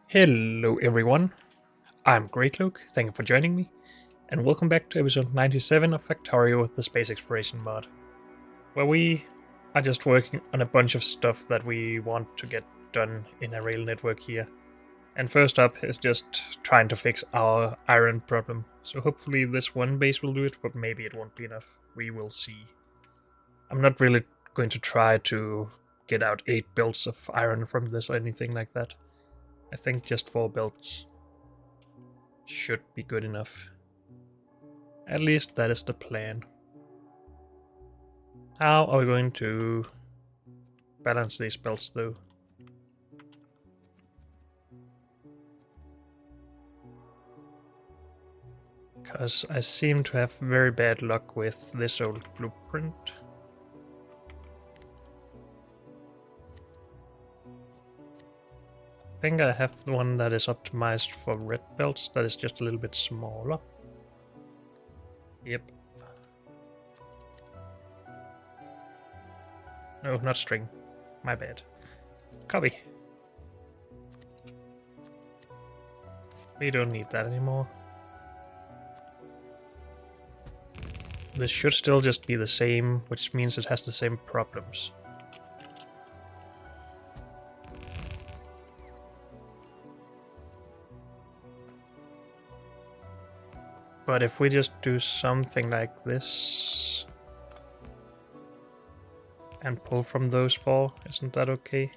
Hello everyone, I'm Greycloak, thank you for joining me, and welcome back to episode 97 of Factorio with the Space Exploration mod, where we are just working on a bunch of stuff that we want to get done in a rail network here. And first up is just trying to fix our iron problem. So hopefully this one base will do it, but maybe it won't be enough. We will see. I'm not really going to try to get out 8 belts of iron from this or anything like that. I think just 4 belts should be good enough. At least that is the plan. How are we going to balance these belts though? Because I seem to have very bad luck with this old blueprint. I think I have the one that is optimized for red belts that is just a little bit smaller. Yep. No, not string. My bad. Copy. We don't need that anymore. This should still just be the same, which means it has the same problems. But if we just do something like this and pull from those 4, isn't that okay?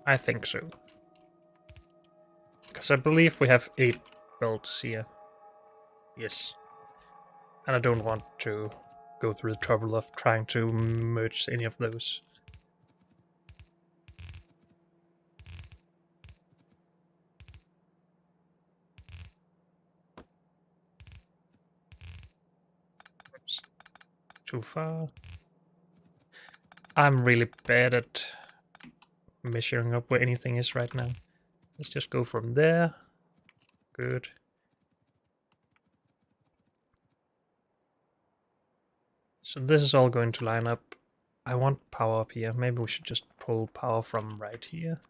I think so. Because I believe we have 8 belts here. Yes. And I don't want to go through the trouble of trying to merge any of those. Oops. Too far. I'm really bad at measuring up where anything is right now. Let's just go from there. Good. So this is all going to line up. I want power up here. Maybe we should just pull power from right here.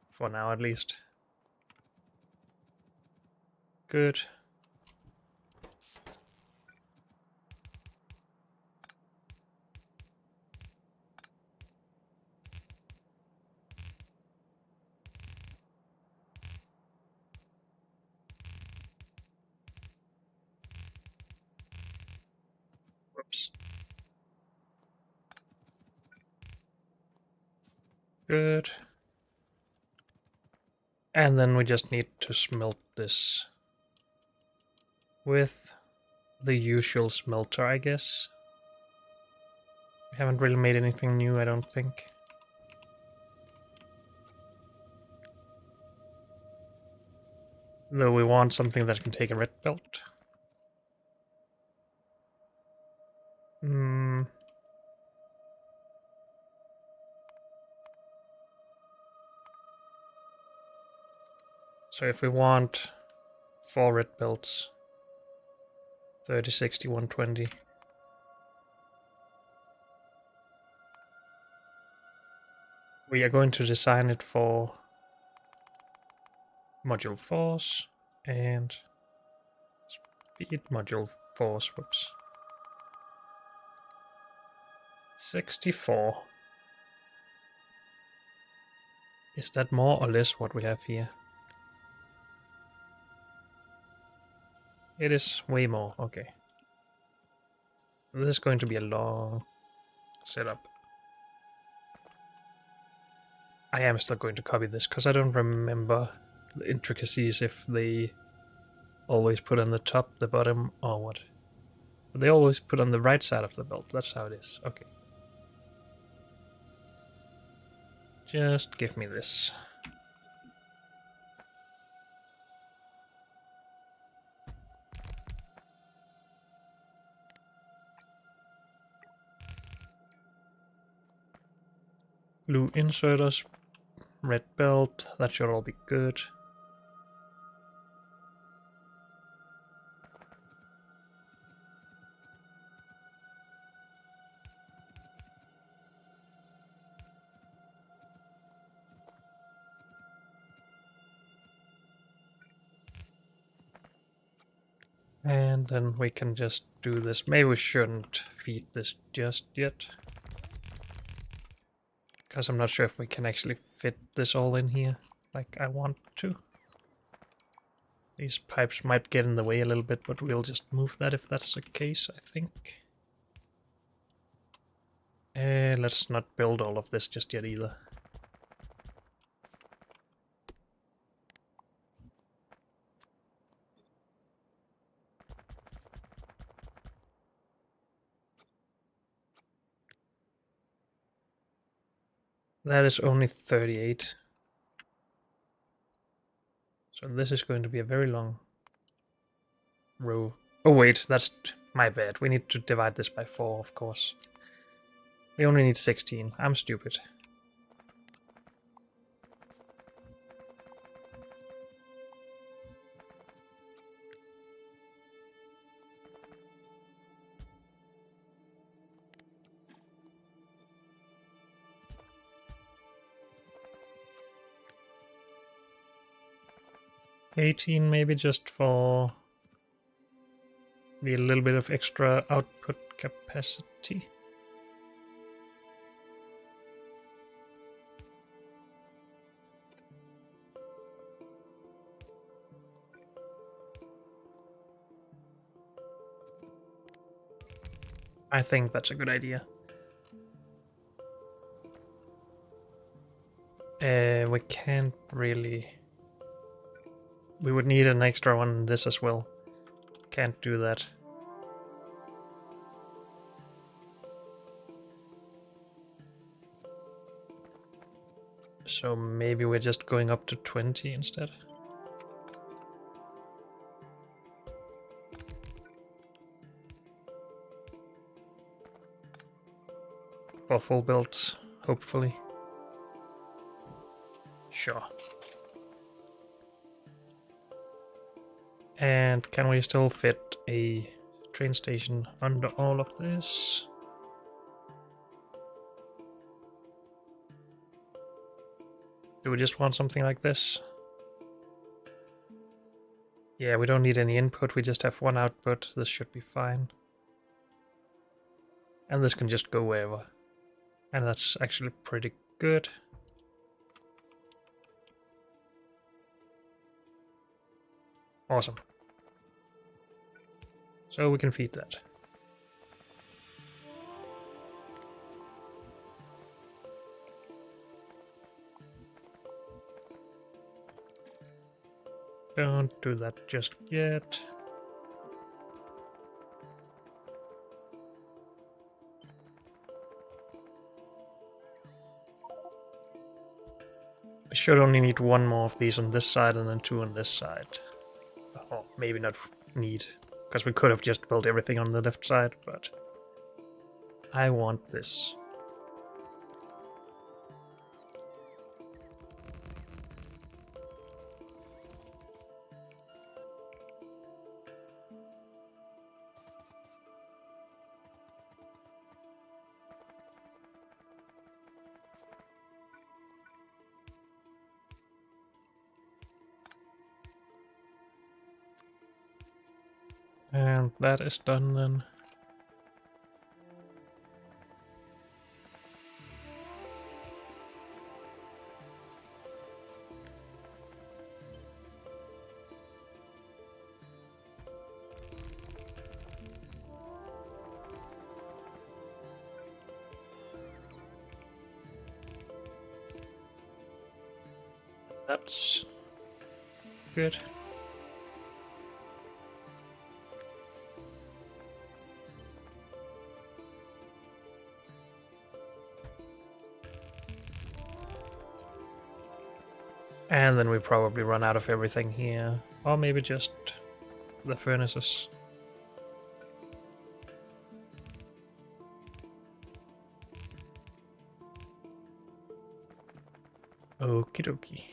For now, at least. Good. Whoops. Good. And then we just need to smelt this with the usual smelter, I guess. We haven't really made anything new, I don't think. Though we want something that can take a red belt. Hmm. So if we want 4 red belts, 30, 60, 120. We are going to design it for module force and speed module force. Whoops. 64. Is that more or less what we have here? It is way more, okay. This is going to be a long setup. I am still going to copy this because I don't remember the intricacies if they always put on the top, the bottom, or what. But they always put on the right side of the belt, that's how it is. Okay. Just give me this. Blue inserters, red belt, that should all be good. And then we can just do this. Maybe we shouldn't feed this just yet, because I'm not sure if we can actually fit this all in here like I want to. These pipes might get in the way a little bit, but we'll just move that if that's the case, I think. Let's not build all of this just yet either. That is only 38. So this is going to be a very long row. Oh wait, that's my bad. We need to divide this by 4, of course. We only need 16. I'm stupid. $18 maybe, just for the little bit of extra output capacity. I think that's a good idea. We can't really... We would need an extra one in this as well. Can't do that. So maybe we're just going up to 20 instead. For full builds, hopefully. Sure. And can we still fit a train station under all of this? Do we just want something like this? Yeah, we don't need any input, we just have one output. This should be fine. And this can just go wherever. And that's actually pretty good. Awesome. So we can feed that. Don't do that just yet. We should only need one more of these on this side and then 2 on this side. Oh, maybe not need, because we could have just built everything on the left side, but I want this. And that is done then. That's good. And then we probably run out of everything here. Or maybe just the furnaces. Okie dokie.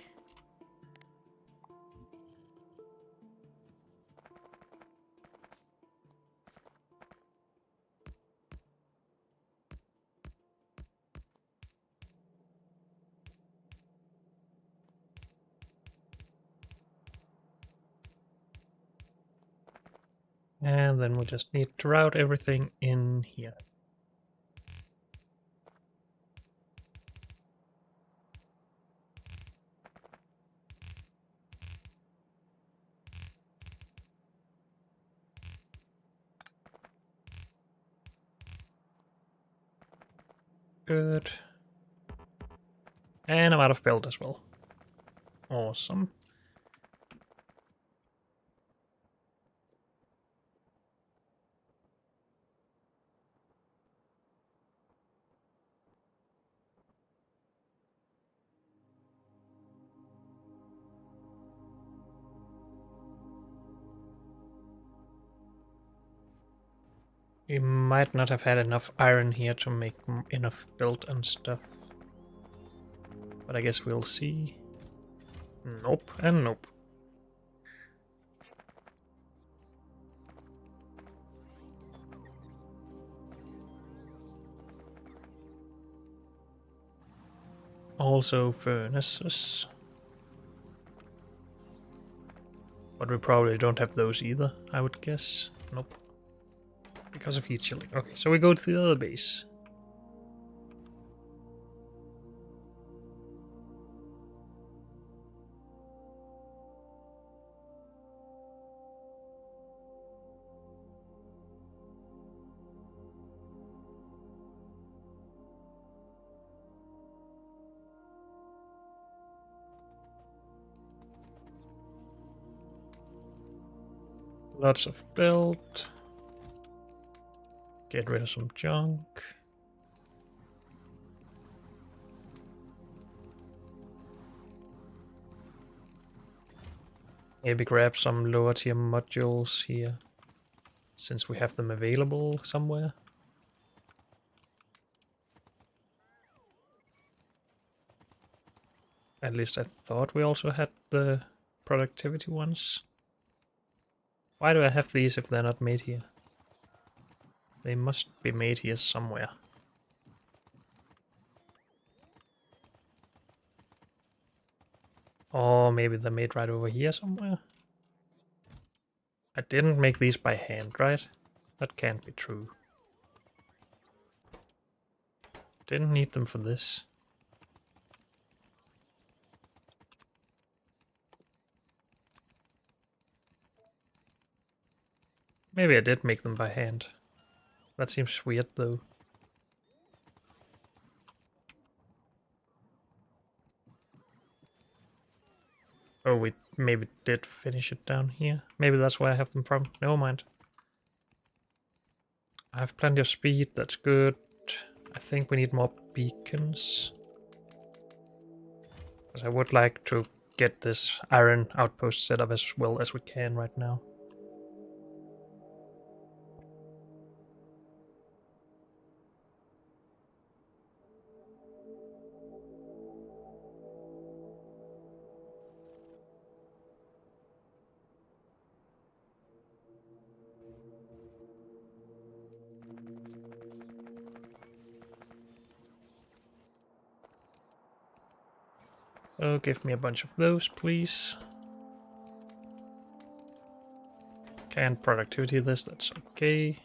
And then we just need to route everything in here. Good. And I'm out of belt as well. Awesome. We might not have had enough iron here to make enough belt and stuff. But I guess we'll see. Nope, and nope. Also furnaces. But we probably don't have those either, I would guess. Nope. Because of heat chilling. Okay, so we go to the other base. Lots of belt. Get rid of some junk. Maybe grab some lower tier modules here, since we have them available somewhere. At least I thought we also had the productivity ones. Why do I have these if they're not made here? They must be made here somewhere. Or maybe they're made right over here somewhere. I didn't make these by hand, right? That can't be true. Didn't need them for this. Maybe I did make them by hand. That seems weird though. Oh, we maybe did finish it down here. Maybe that's where I have them from. Never mind. I have plenty of speed, that's good. I think we need more beacons. Because I would like to get this iron outpost set up as well as we can right now. Oh, give me a bunch of those, please. Can't productivity this, that's okay.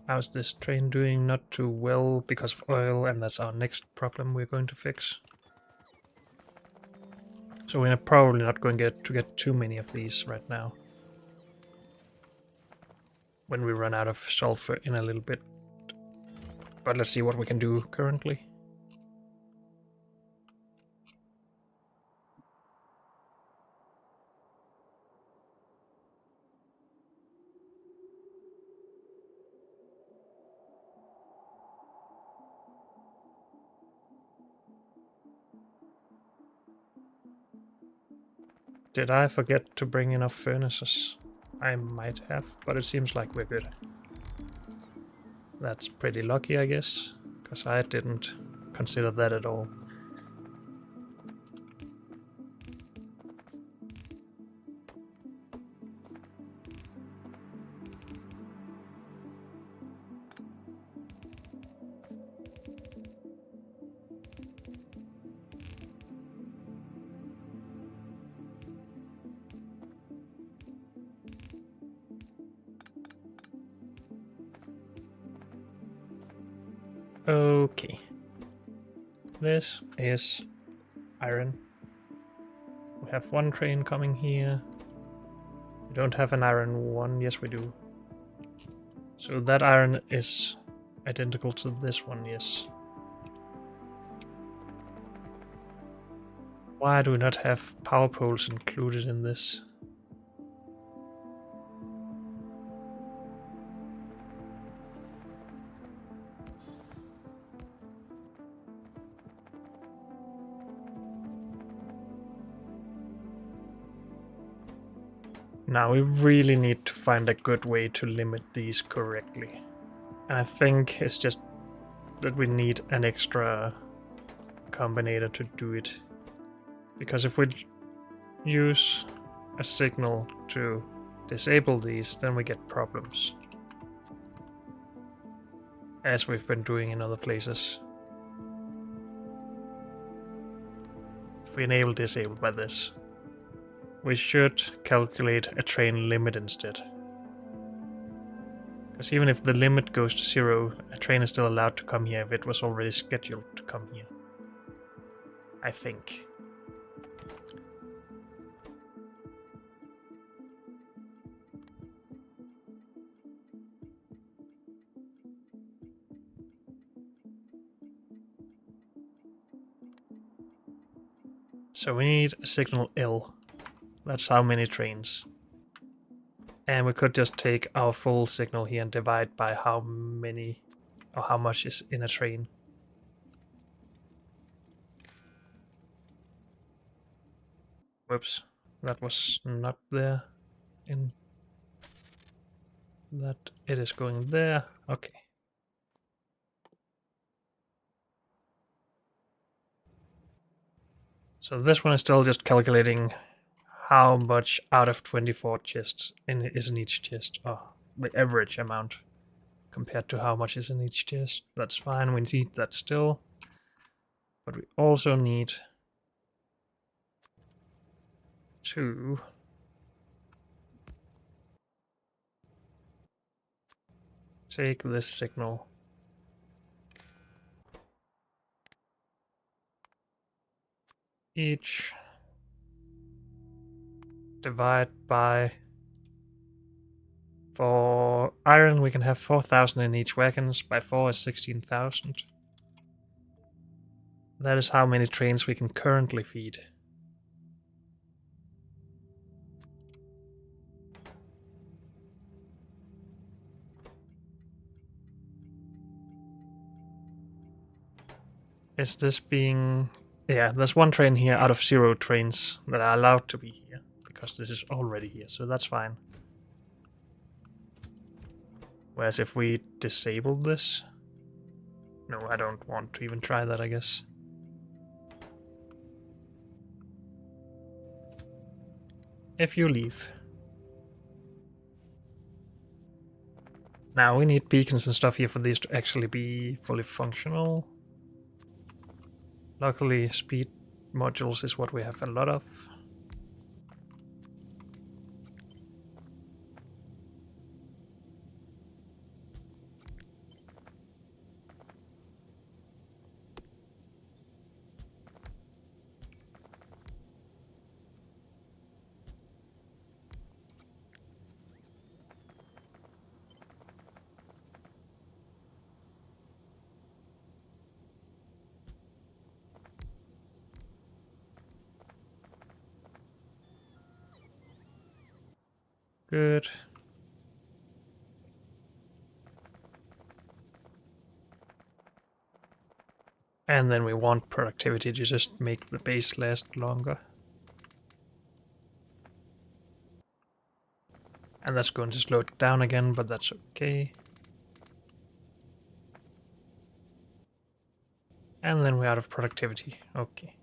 How's this train doing? Not too well because of oil, and that's our next problem we're going to fix. So we're probably not going to get too many of these right now. When we run out of sulfur in a little bit. But let's see what we can do currently. Did I forget to bring enough furnaces? I might have, but it seems like we're good. That's pretty lucky, I guess, because I didn't consider that at all. Okay. This is iron. We have one train coming here. We don't have an iron one. Yes, we do. So that iron is identical to this one, yes. Why do we not have power poles included in this? Now we really need to find a good way to limit these correctly. And I think it's just that we need an extra combinator to do it. Because if we use a signal to disable these, then we get problems. As we've been doing in other places. If we enable disable by this, we should calculate a train limit instead. Because even if the limit goes to 0, a train is still allowed to come here if it was already scheduled to come here. I think. So we need a signal L. That's how many trains. And we could just take our full signal here and divide by how many or how much is in a train. Whoops, that was not there. In that it is going there. Okay. So this one is still just calculating how much out of 24 chests is in each chest. Oh, the average amount compared to how much is in each chest. That's fine, we need that still. But we also need to take this signal each divide by, for iron we can have 4,000 in each wagons, by 4 is 16,000. That is how many trains we can currently feed. Is this being... Yeah, there's one train here out of 0 trains that are allowed to be here, because this is already here, so that's fine. Whereas if we disable this... No, I don't want to even try that, I guess. If you leave. Now we need beacons and stuff here for these to actually be fully functional. Luckily, speed modules is what we have a lot of. Good. And then we want productivity to just make the base last longer. And that's going to slow it down again, but that's okay. And then we're out of productivity. Okay.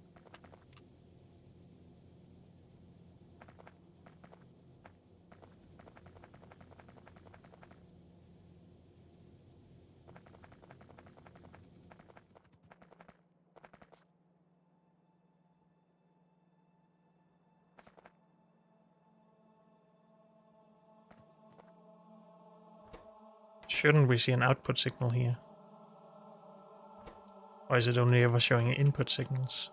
Shouldn't we see an output signal here? Or is it only ever showing input signals?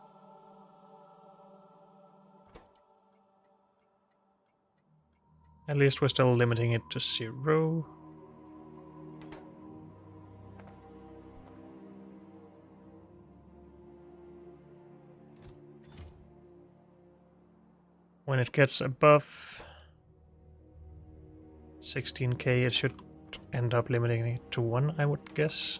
At least we're still limiting it to 0. When it gets above 16k, it should end up limiting it to 1, I would guess.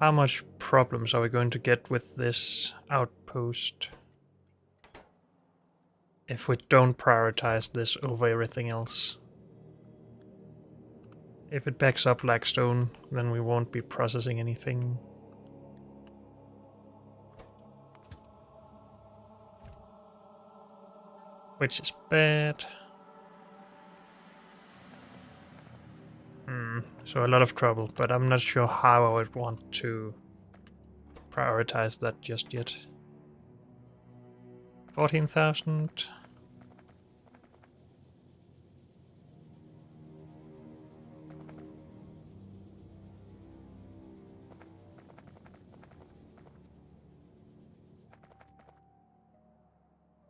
How much problems are we going to get with this outpost if we don't prioritize this over everything else? If it backs up like stone, then we won't be processing anything. Which is bad. So a lot of trouble, but I'm not sure how I would want to prioritize that just yet. 14,000.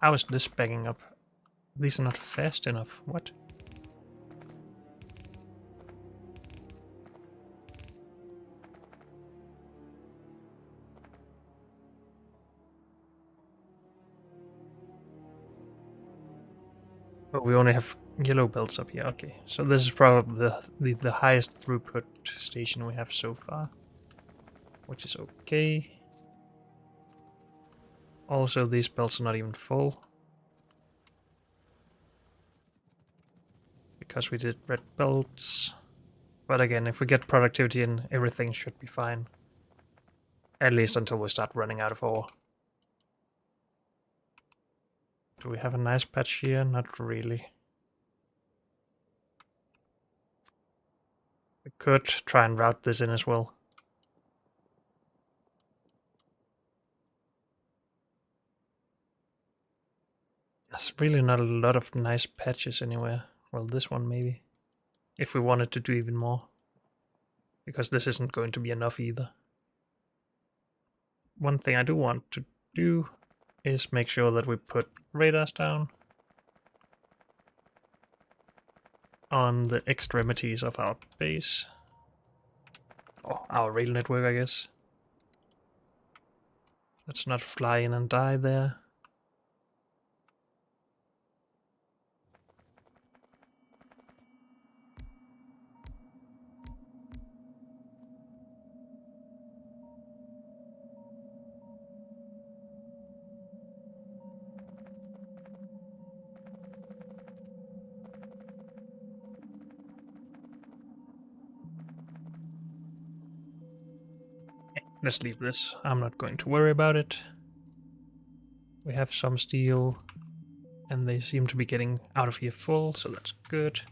How is this backing up? These are not fast enough. What? Oh, we only have yellow belts up here. Okay, so this is probably the highest throughput station we have so far, which is okay. Also, these belts are not even full because we did red belts. But again, if we get productivity in, everything should be fine. At least until we start running out of ore. Do we have a nice patch here? Not really. We could try and route this in as well. There's really not a lot of nice patches anywhere. Well, this one maybe. If we wanted to do even more. Because this isn't going to be enough either. One thing I do want to do is make sure that we put radars down on the extremities of our base. Or our rail network, I guess. Let's not fly in and die there. Let's leave this. I'm not going to worry about it. We have some steel, and they seem to be getting out of here full, so that's good.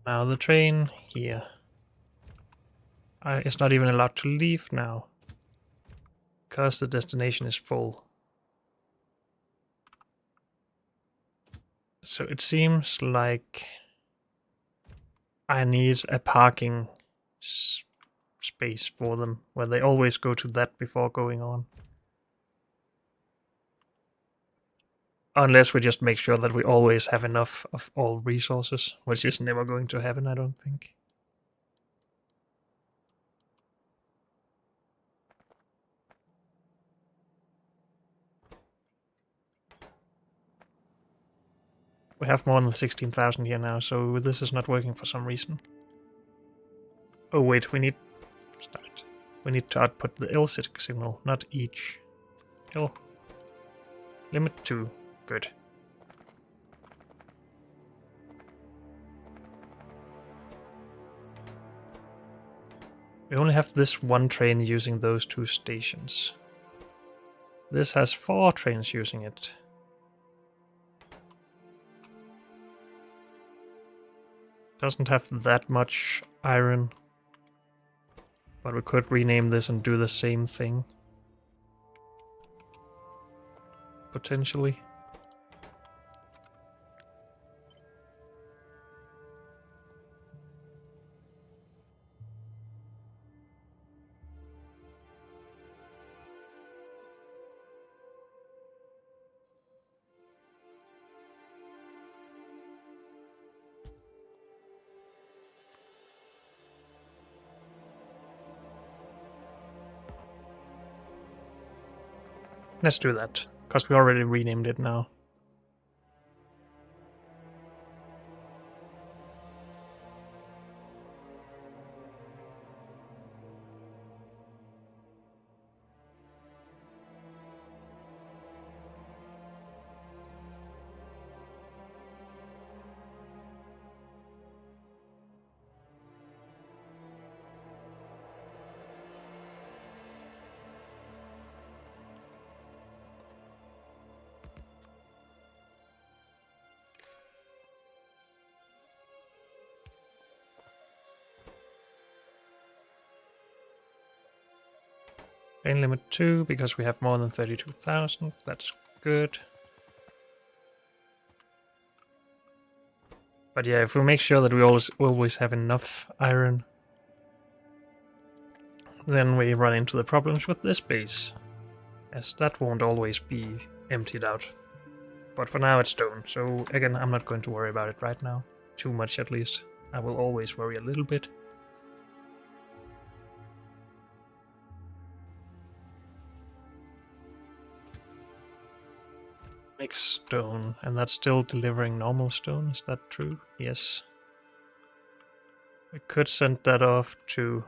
Now the train here. It's not even allowed to leave now, because the destination is full. So it seems like I need a parking space for them, where they always go to that before going on. Unless we just make sure that we always have enough of all resources, which is never going to happen, I don't think. We have more than 16,000 here now, so this is not working for some reason. Oh wait, we need... Start. We need to output the L signal, not each. L. Limit 2. Good. We only have this one train using those 2 stations. This has 4 trains using it. Doesn't have that much iron. But we could rename this and do the same thing. Potentially. Let's do that, because we already renamed it now. Pain limit 2, because we have more than 32,000. That's good. But yeah, if we make sure that we always have enough iron, then we run into the problems with this base, as that won't always be emptied out. But for now it's stone, so again, I'm not going to worry about it right now. Too much at least. I will always worry a little bit. Mixed stone, and that's still delivering normal stone, is that true? Yes. We could send that off to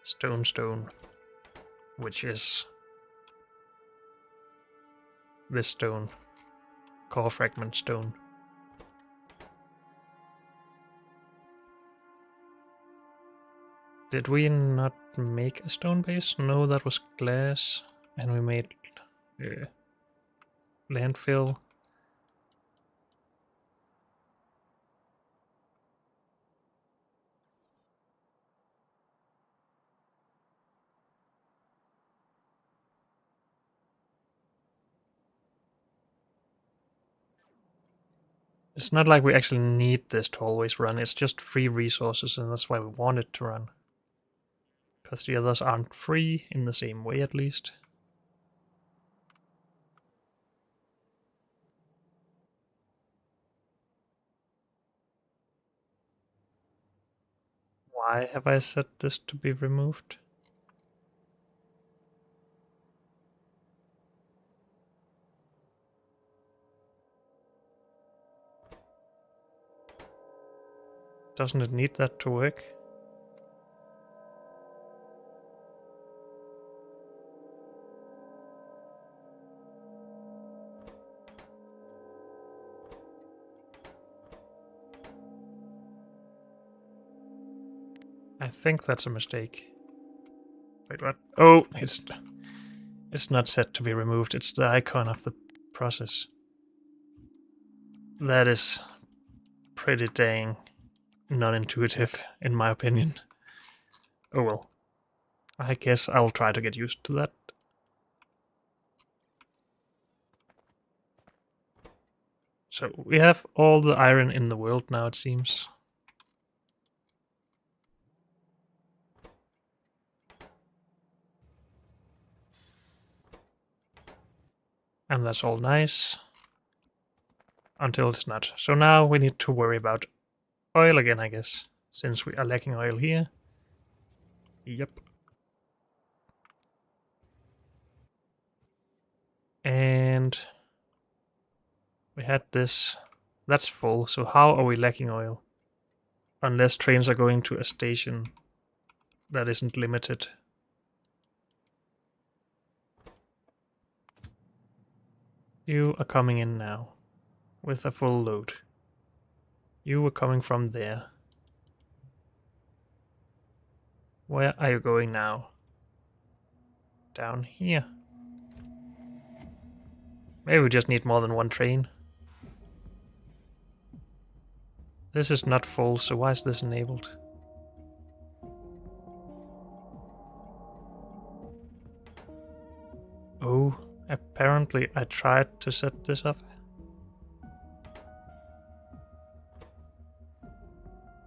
stone, which is this stone, core fragment stone. Did we not make a stone base? No, that was glass, and we made landfill. It's not like we actually need this to always run, it's just free resources, and that's why we want it to run. Because the others aren't free in the same way, at least. Why have I set this to be removed? Doesn't it need that to work? I think that's a mistake. Wait, what? Oh, it's not set to be removed. It's the icon of the process. That is pretty dang non-intuitive, in my opinion. Oh well. I guess I'll try to get used to that. So we have all the iron in the world now, it seems. And that's all nice. Until it's not. So now we need to worry about oil again, I guess. Since we are lacking oil here. Yep. And we had this. That's full, so how are we lacking oil? Unless trains are going to a station that isn't limited. You are coming in now with a full load. You were coming from there. Where are you going now? Down here. Maybe we just need more than one train. This is not full, so why is this enabled? Oh, apparently I tried to set this up.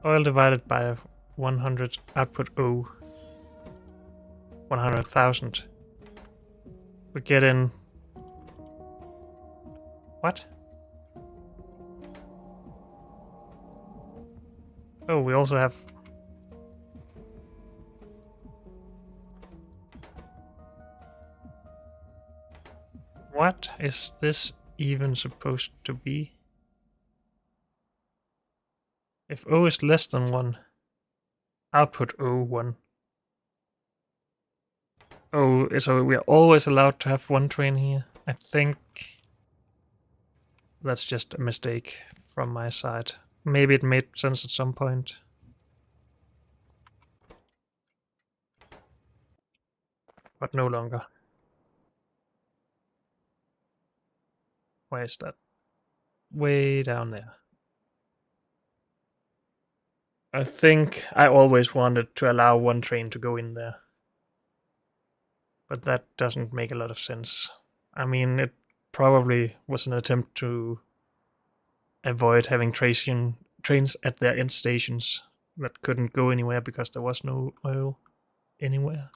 Oil divided by 100, output O. 100,000. We get in... What? Oh, we also have... What is this even supposed to be? If O is less than 1, output O1. Oh, so we are always allowed to have one train here? I think that's just a mistake from my side. Maybe it made sense at some point. But no longer. Where is that? Way down there. I think I always wanted to allow one train to go in there. But that doesn't make a lot of sense. I mean, it probably was an attempt to avoid having trains at their end stations that couldn't go anywhere because there was no oil anywhere.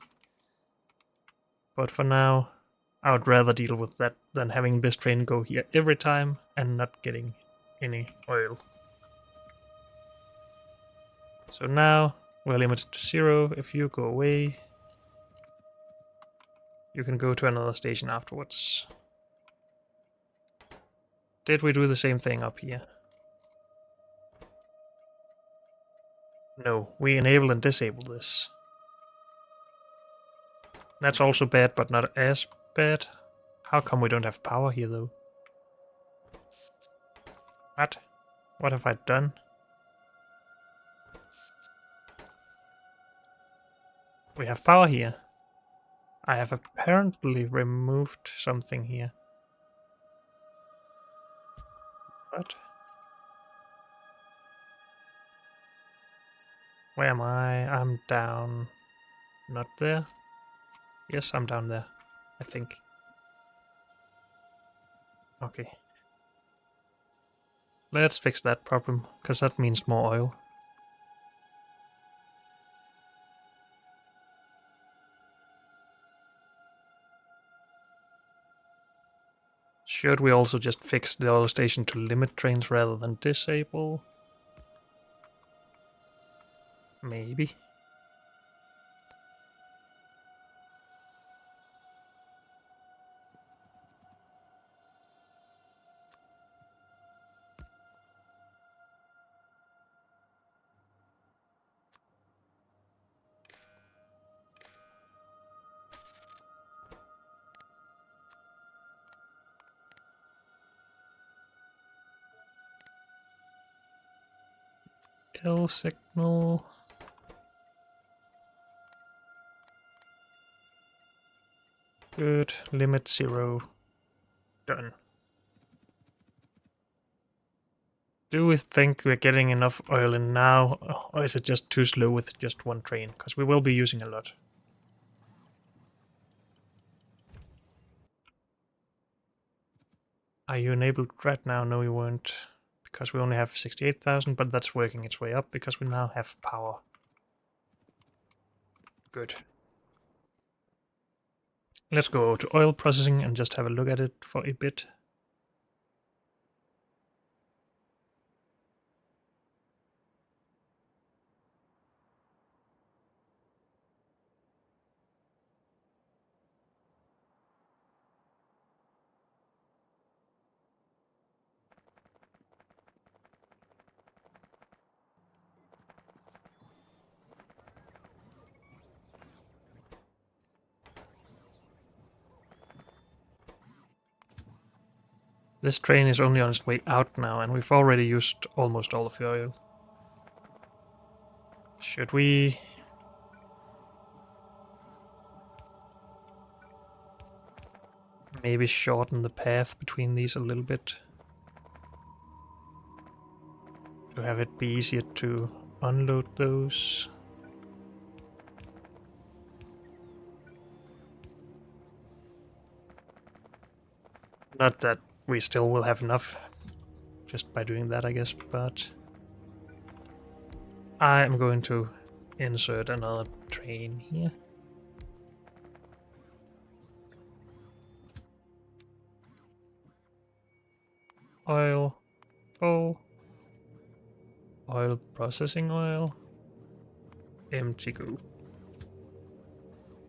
But for now, I would rather deal with that than having this train go here every time and not getting any oil. So now we're limited to 0. If you go away, you can go to another station afterwards. Did we do the same thing up here? No, we enable and disable this. That's also bad, but not as bad. How come we don't have power here, though? What? What have I done? We have power here. I have apparently removed something here. What? Where am I? I'm down. Not there? Yes, I'm down there. I think. Okay. Let's fix that problem, because that means more oil. Should we also just fix the oil station to limit trains rather than disable? Maybe. L signal. Good. Limit 0. Done. Do we think we're getting enough oil in now, or is it just too slow with just one train? Because we will be using a lot. Are you enabled right now? No, you weren't. Because we only have 68,000, but that's working its way up because we now have power. Good. Let's go to oil processing and just have a look at it for a bit. This train is only on its way out now, and we've already used almost all of the oil. Should we... maybe shorten the path between these a little bit? to have it be easier to unload those. Not that we still will have enough just by doing that, I guess, but I am going to insert another train here. Oil, coal, oil processing oil, empty goo.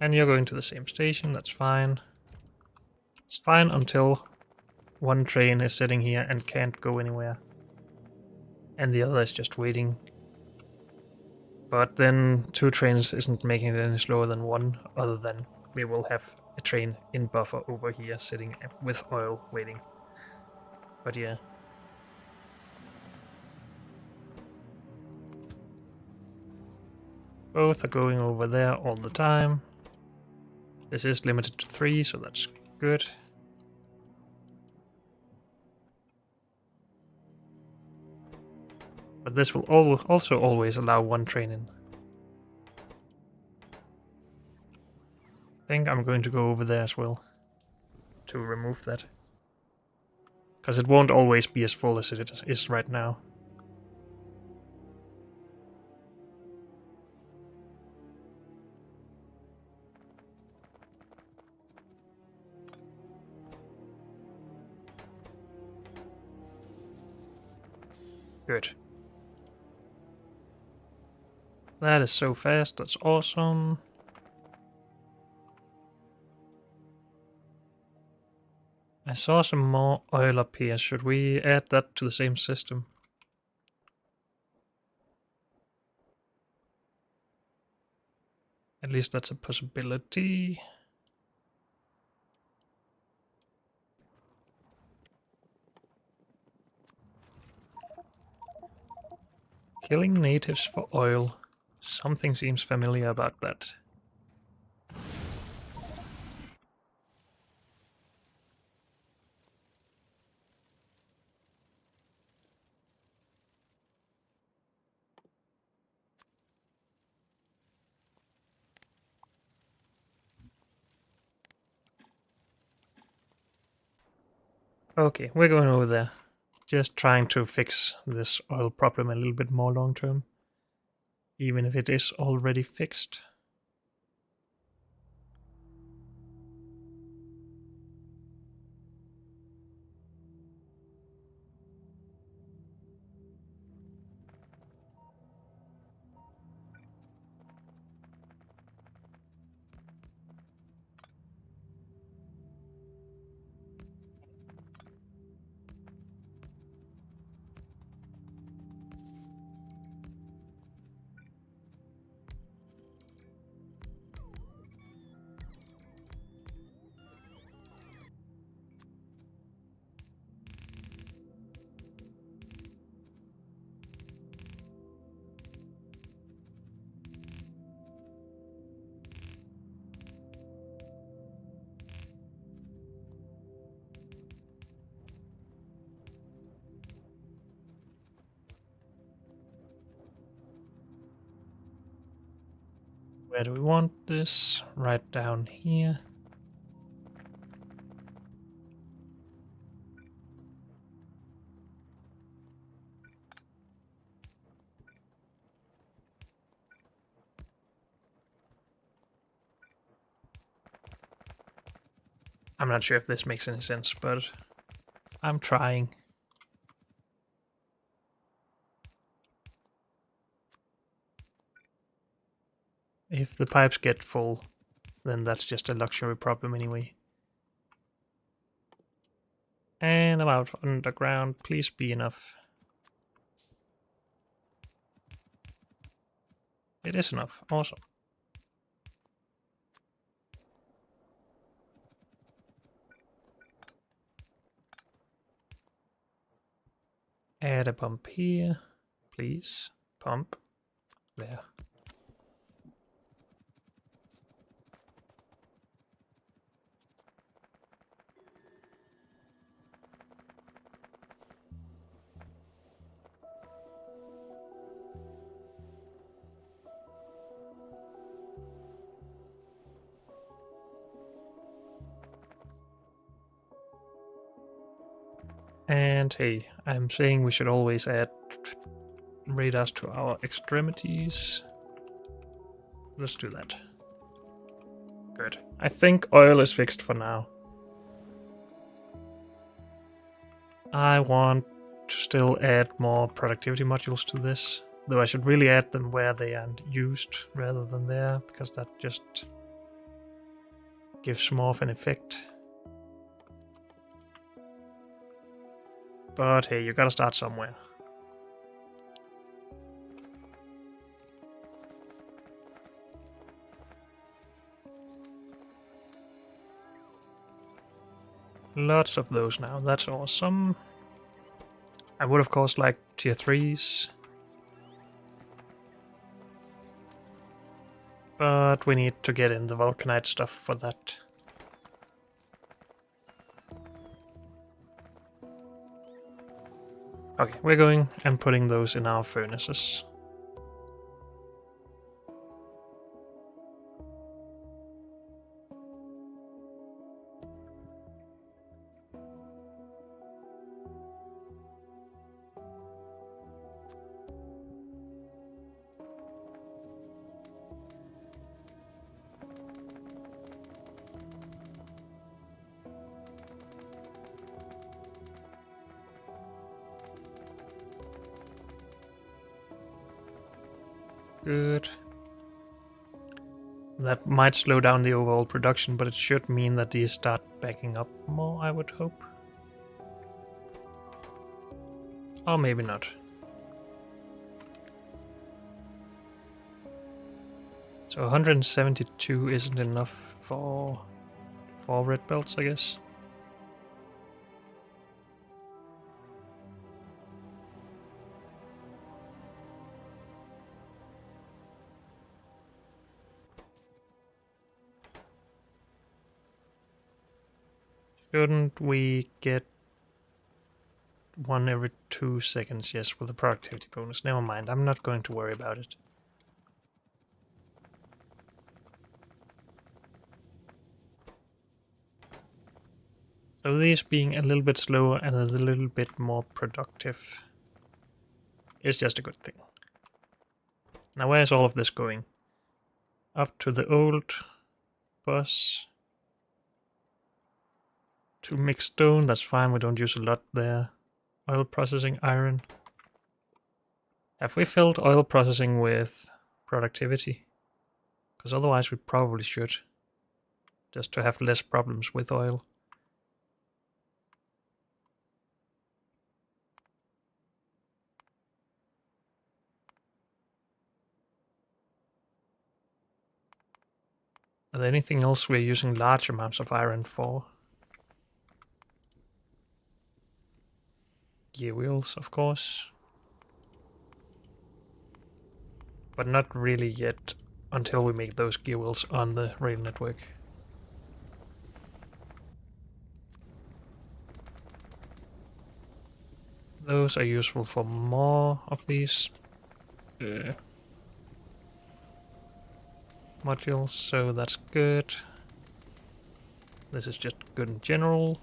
And you're going to the same station, that's fine. It's fine until one train is sitting here and can't go anywhere. And the other is just waiting. But then 2 trains isn't making it any slower than 1, other than we will have a train in buffer over here sitting with oil waiting. But yeah. Both are going over there all the time. This is limited to 3, so that's good. But this will also always allow 1 train in. I think I'm going to go over there as well to remove that. Because it won't always be as full as it is right now. Good. That is so fast, that's awesome. I saw some more oil up here. Should we add that to the same system? At least that's a possibility. Killing natives for oil. Something seems familiar about that. Okay, we're going over there. Just trying to fix this oil problem a little bit more long term. Even if it is already fixed. Where do we want this? Right down here. I'm not sure if this makes any sense, but I'm trying. If the pipes get full, then that's just a luxury problem anyway. And I'm out underground. Please be enough. It is enough. Awesome. Add a pump here. Please. Pump. There. And hey, I'm saying we should always add radars to our extremities. Let's do that. Good. I think oil is fixed for now. I want to still add more productivity modules to this, though I should really add them where they aren't used rather than there, because that just gives more of an effect. But hey, you gotta start somewhere. Lots of those now, that's awesome. I would of course like tier 3s. But we need to get in the vulcanite stuff for that. Okay, we're going and putting those in our furnaces. Good. That might slow down the overall production, but it should mean that these start backing up more, I would hope. Or maybe not. So 172 isn't enough for 4 red belts, I guess. Shouldn't we get 1 every 2 seconds? Yes, with a productivity bonus. Never mind, I'm not going to worry about it. So these being a little bit slower and a little bit more productive is just a good thing. Now where's all of this going? Up to the old bus. To mix stone, that's fine, we don't use a lot there. Oil processing, iron. Have we filled oil processing with productivity? Because otherwise we probably should. Just to have less problems with oil. Are there anything else we're using large amounts of iron for? Gear wheels, of course. But not really yet, until we make those gear wheels on the rail network. Those are useful for more of these modules, so that's good. This is just good in general.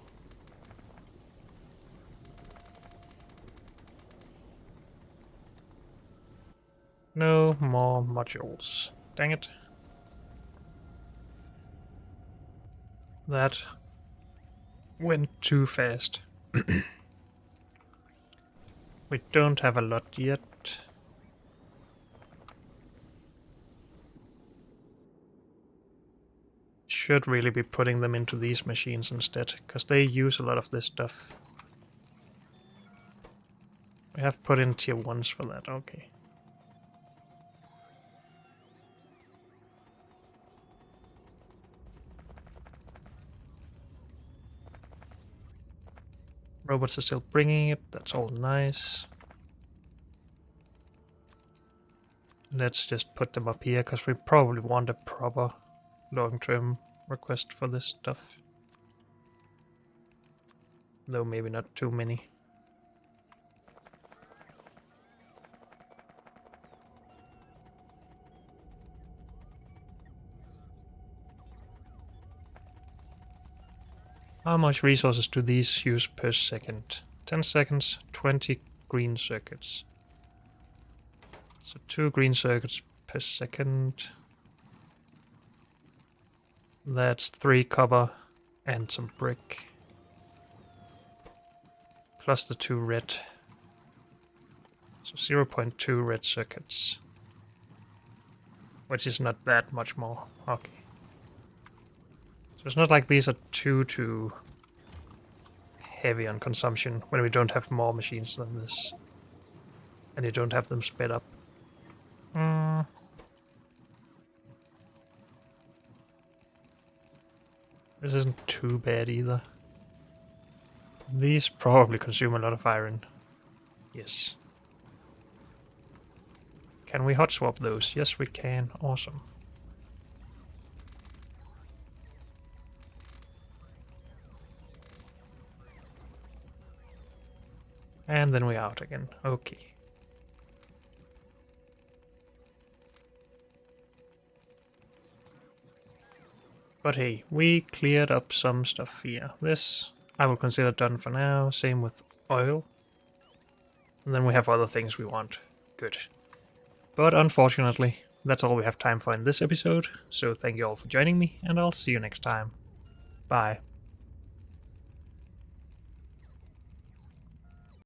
No more modules. Dang it. That went too fast. We don't have a lot yet. Should really be putting them into these machines instead, because they use a lot of this stuff. We have put in tier 1s for that, okay. Robots are still bringing it, that's all nice. Let's just put them up here, because we probably want a proper long-term request for this stuff. Though maybe not too many. How much resources do these use per second? 10 seconds, 20 green circuits. So 2 green circuits per second. That's 3 copper and some brick. Plus the 2 red. So 0.2 red circuits. Which is not that much more. Okay. So it's not like these are too heavy on consumption when we don't have more machines than this. And you don't have them sped up. This isn't too bad either. These probably consume a lot of iron. Yes. Can we hot swap those? Yes, we can. Awesome. And then we're out again. Okay. But hey, we cleared up some stuff here. This I will consider done for now. Same with oil. And then we have other things we want. Good. But unfortunately, that's all we have time for in this episode. So thank you all for joining me, and I'll see you next time. Bye.